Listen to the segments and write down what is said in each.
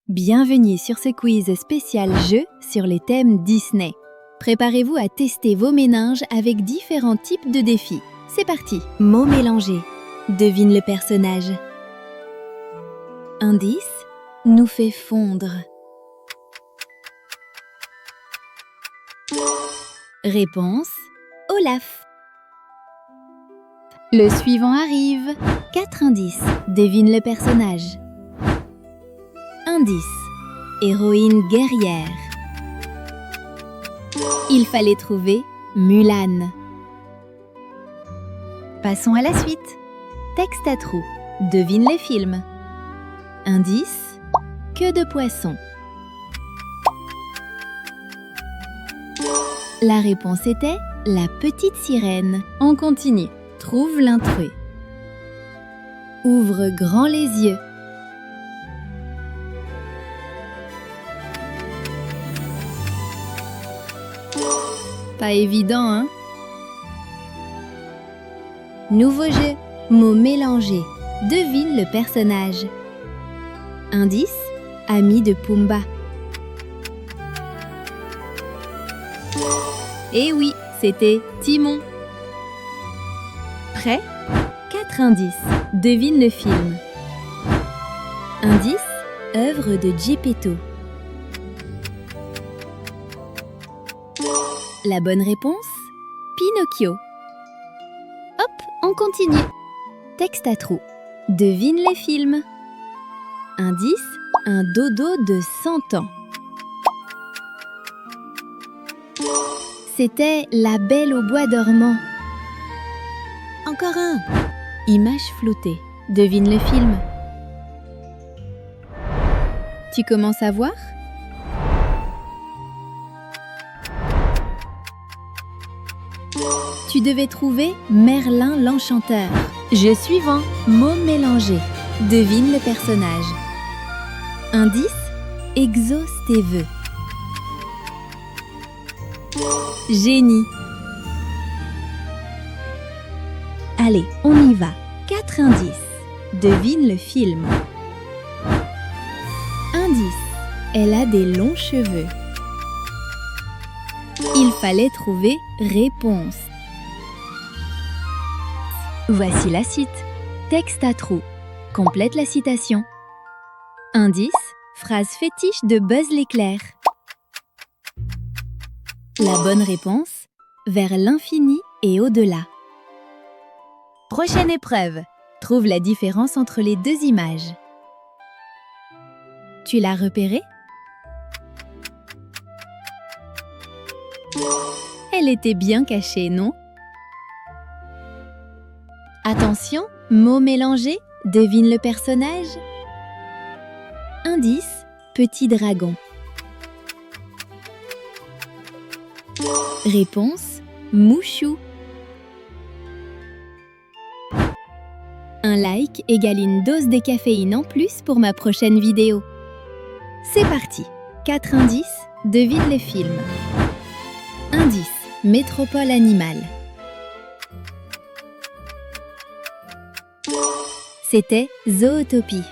Bienvenue sur ce quiz spécial jeu sur les thèmes Disney. Préparez-vous à tester vos méninges avec différents types de défis. C'est parti! Mots mélangés. Devine le personnage. Indice, nous fait fondre. Réponse, Olaf. Le suivant arrive. 4 indices. Devine le personnage. Indice, héroïne guerrière. Il fallait trouver Mulan. Passons à la suite. Texte à trous. Devine les films. Indice, queue de poisson. La réponse était la petite sirène. On continue. Trouve l'intrus. Ouvre grand les yeux. Pas évident, hein? Nouveau jeu, mots mélangés. Devine le personnage. Indice, ami de Pumba. Eh oui, c'était Timon. Prêt? 4 indices. Devine le film. Indice, œuvre de Geppetto. La bonne réponse, Pinocchio. Hop, on continue. Texte à trous. Devine les films. Indice, un dodo de 100 ans. C'était La Belle au bois dormant. Encore un. Image floutée. Devine le film. Tu commences à voir? Tu devais trouver Merlin l'Enchanteur. Jeu suivant, mots mélangés. Devine le personnage. Indice, exauce tes vœux. Génie. Allez, on y va. 4 indices. Devine le film. Indice, elle a des longs cheveux. Il fallait trouver réponse. Voici la suite. Texte à trous. Complète la citation. Indice, phrase fétiche de Buzz l'éclair. La bonne réponse, vers l'infini et au-delà. Prochaine épreuve. Trouve la différence entre les deux images. Tu l'as repérée? Elle était bien cachée, non? Attention, mots mélangés, devine le personnage. Indice, petit dragon. Réponse, Mouchou. Un like égale une dose de caféine en plus pour ma prochaine vidéo. C'est parti. 4 indices, devine le film. Indice, métropole animale. C'était Zootopie.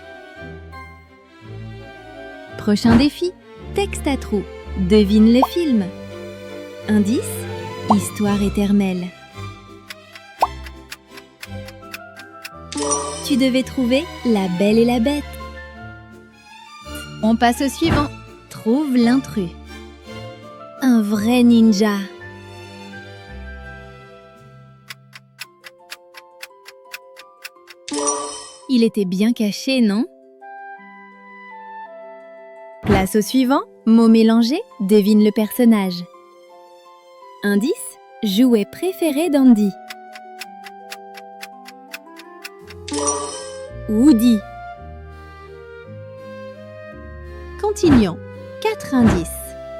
Prochain défi, texte à trous. Devine le film. Indice, histoire éternelle. Tu devais trouver La Belle et la Bête. On passe au suivant. Trouve l'intrus. Un vrai ninja. Il était bien caché, non? Place au suivant. Mots mélangés, devine le personnage. Indice, jouet préféré d'Andy. Woody. Continuons. 4 indices.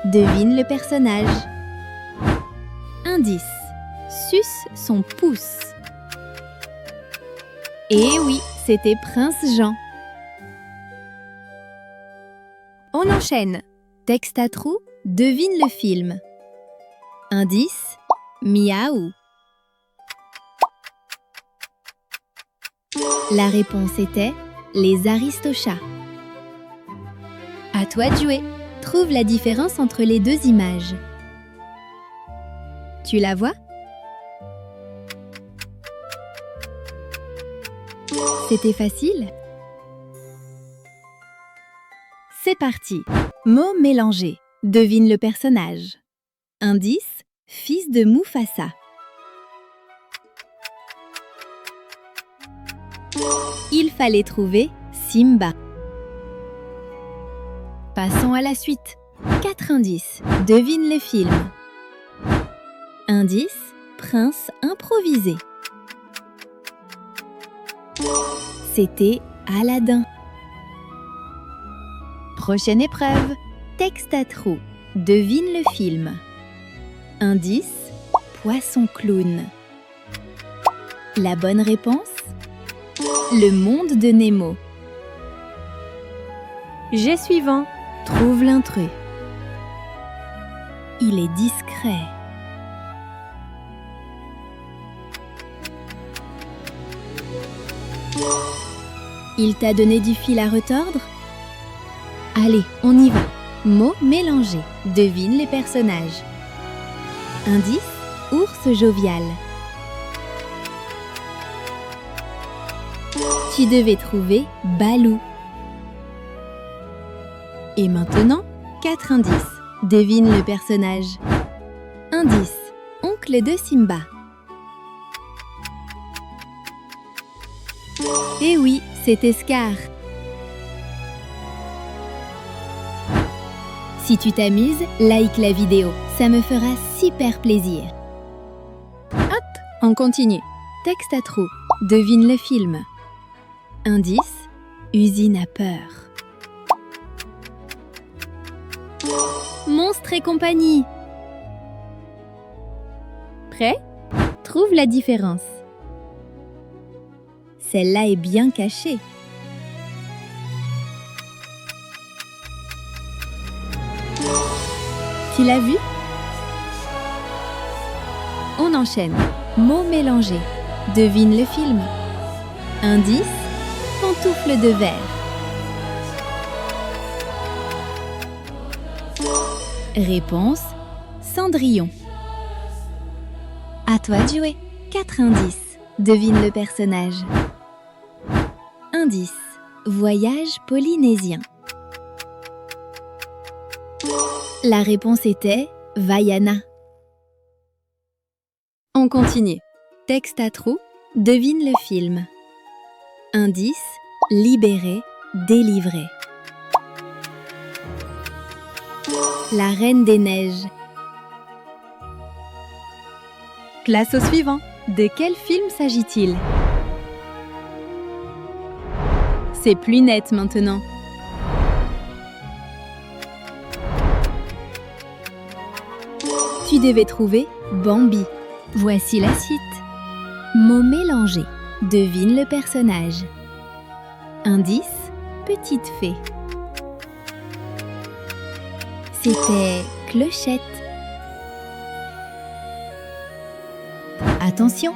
Devine le personnage. Indice, suce son pouce. Eh oui, c'était Prince Jean. On enchaîne. Texte à trous, devine le film. Indice, miaou. La réponse était les Aristochats. À toi de jouer. Trouve la différence entre les deux images. Tu la vois? C'était facile? C'est parti. Mots mélangés. Devine le personnage. Indice, fils de Mufasa. Il fallait trouver Simba. Passons à la suite. 4 indices. Devine le film. Indice, prince improvisé. C'était Aladdin. Prochaine épreuve. Texte à trous. Devine le film. Indice, poisson clown. La bonne réponse? Le monde de Nemo. Jet suivant. Trouve l'intrus. Il est discret. Il t'a donné du fil à retordre? Allez, on y va. Mots mélangés. Devine les personnages. Indice, ours jovial. Tu devais trouver Balou. Et maintenant, 4 indices. Devine le personnage. Indice, oncle de Simba. Eh oui, c'était Scar. Si tu t'amuses, like la vidéo, ça me fera super plaisir. Hop, on continue. Texte à trous, devine le film. Indice, usine à peur. Monstres et compagnie. Prêt? Trouve la différence. Celle-là est bien cachée. Tu l'as vu? On enchaîne. Mots mélangés. Devine le film. Indice, pantoufle de verre. Réponse, Cendrillon. À toi de jouer. 4 indices. Devine le personnage. Indice, voyage polynésien. La réponse était Vaiana. On continue. Texte à trous, devine le film. Indice, libéré, délivré. La Reine des Neiges. Place au suivant. De quel film s'agit-il? C'est plus net maintenant. Tu devais trouver Bambi. Voici la suite. Mots mélangés. Devine le personnage. Indice, petite fée. C'était Clochette. Attention,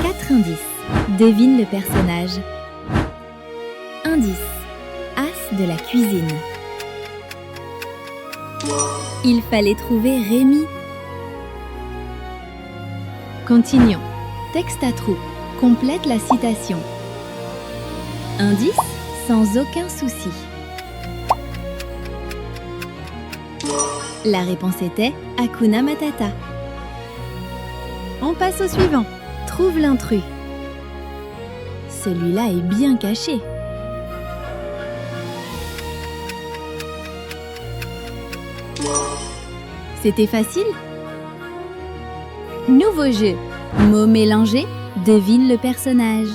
4 indices. Devine le personnage. Indice, as de la cuisine. Il fallait trouver Rémi. Continuons. Texte à trous. Complète la citation. Indice, sans aucun souci. La réponse était Hakuna Matata. On passe au suivant. Trouve l'intrus. Celui-là est bien caché. C'était facile? Nouveau jeu. Mots mélangés, devine le personnage.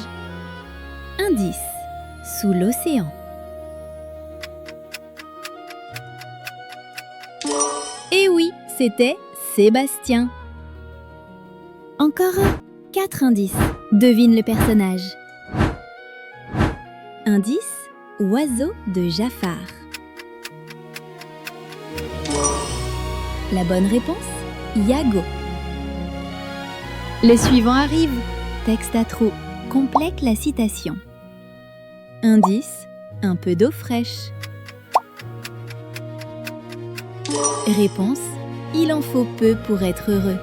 Indice, sous l'océan. Et oui, c'était Sébastien. Encore 4 indices. Devine le personnage. Indice, oiseau de Jafar. La bonne réponse, Yago. Le suivant arrive. Texte à trous. Complète la citation. Indice, un peu d'eau fraîche. Réponse: il en faut peu pour être heureux.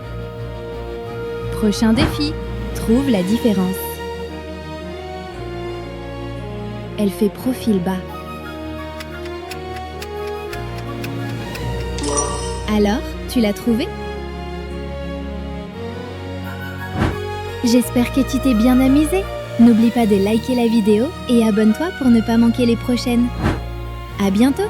Prochain défi: trouve la différence. Elle fait profil bas. Alors, tu l'as trouvée? J'espère que tu t'es bien amusé. N'oublie pas de liker la vidéo et abonne-toi pour ne pas manquer les prochaines. À bientôt!